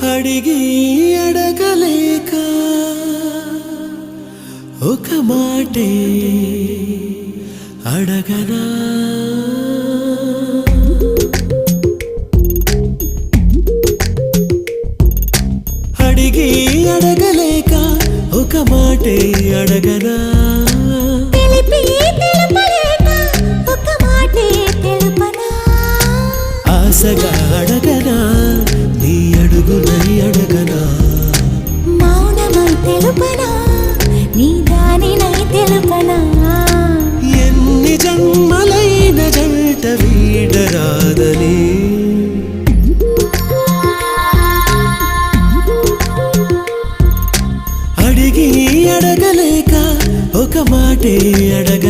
అడిగి అడగలేక ఒక మాటే అడగనా అడిగి అడగలేక ఒక మాటే అడగనా ఆశగా అడగనా నీ అడుగునై అడగనా మౌనమై తెలుపనా నీ దానినై తెలుపనా ఎన్ని జన్మలైన జంట వీడరాదని అడిగి అడగలేక ఒక మాటే అడగ